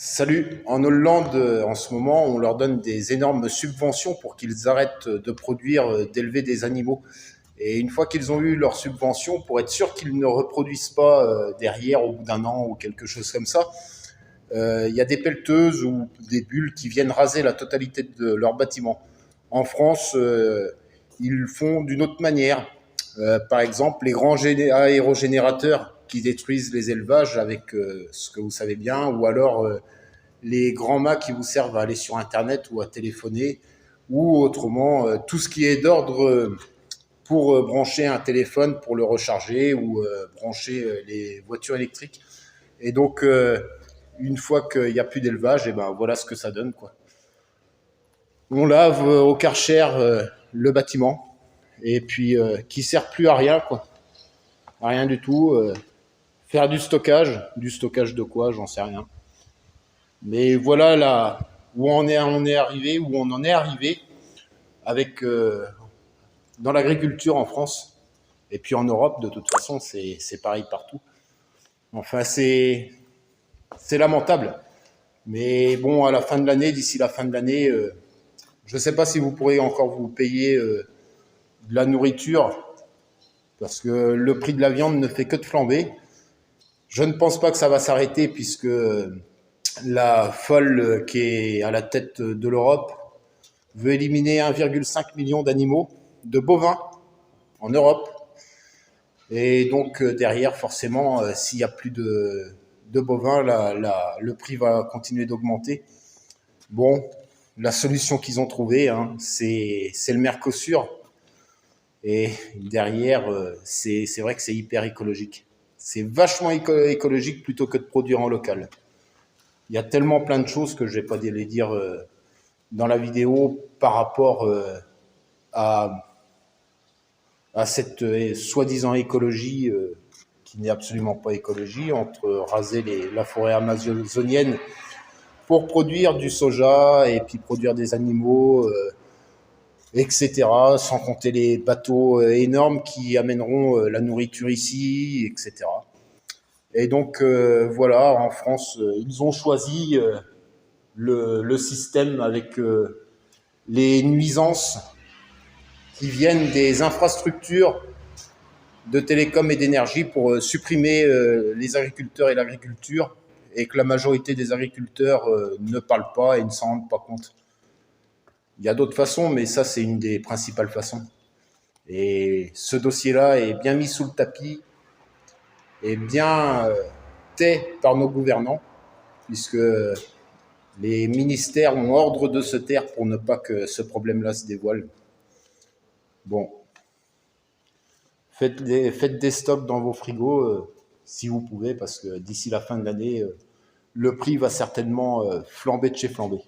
Salut. En Hollande, en ce moment, on leur donne des énormes subventions pour qu'ils arrêtent de produire, d'élever des animaux. Et une fois qu'ils ont eu leurs subventions, pour être sûr qu'ils ne reproduisent pas derrière au bout d'un an ou quelque chose comme ça, il y a des pelleteuses ou des bulles qui viennent raser la totalité de leur bâtiment. En France, ils le font d'une autre manière. Par exemple, les grands aérogénérateurs qui détruisent les élevages avec ce que vous savez bien, ou alors les grands mâts qui vous servent à aller sur Internet ou à téléphoner, ou autrement tout ce qui est d'ordre pour brancher un téléphone, pour le recharger, ou brancher les voitures électriques. Et donc, une fois qu'il n'y a plus d'élevage, et ben voilà ce que ça donne, quoi. On lave au Karcher le bâtiment, et puis qui sert plus à rien, quoi. À rien du tout. Faire du stockage de quoi, j'en sais rien. Mais voilà là où on est arrivé, où on en est arrivé avec dans l'agriculture en France. Et puis en Europe, de toute façon, c'est pareil partout. Enfin, c'est lamentable. Mais bon, à la fin de l'année, d'ici la fin de l'année, je ne sais pas si vous pourrez encore vous payer de la nourriture, parce que le prix de la viande ne fait que de flamber. Je ne pense pas que ça va s'arrêter, puisque la folle qui est à la tête de l'Europe veut éliminer 1,5 million d'animaux, de bovins, en Europe. Et donc derrière, forcément, s'il n'y a plus de bovins, le prix va continuer d'augmenter. Bon, la solution qu'ils ont trouvée, hein, c'est le Mercosur. Et derrière, c'est vrai que c'est hyper écologique. C'est vachement écologique plutôt que de produire en local. Il y a tellement plein de choses que je ne vais pas les dire dans la vidéo par rapport à, à cette soi-disant écologie qui n'est absolument pas écologie, entre raser la forêt amazonienne pour produire du soja et puis produire des animaux, etc., sans compter les bateaux énormes qui amèneront la nourriture ici, etc. Et donc voilà, en France, ils ont choisi le système avec les nuisances qui viennent des infrastructures de télécom et d'énergie pour supprimer les agriculteurs et l'agriculture, et que la majorité des agriculteurs ne parlent pas et ne s'en rendent pas compte. Il y a d'autres façons, mais ça, c'est une des principales façons. Et ce dossier-là est bien mis sous le tapis et bien tait par nos gouvernants, puisque les ministères ont ordre de se taire pour ne pas que ce problème-là se dévoile. Bon, faites des stocks dans vos frigos si vous pouvez, parce que d'ici la fin de l'année, le prix va certainement flamber de chez flamber.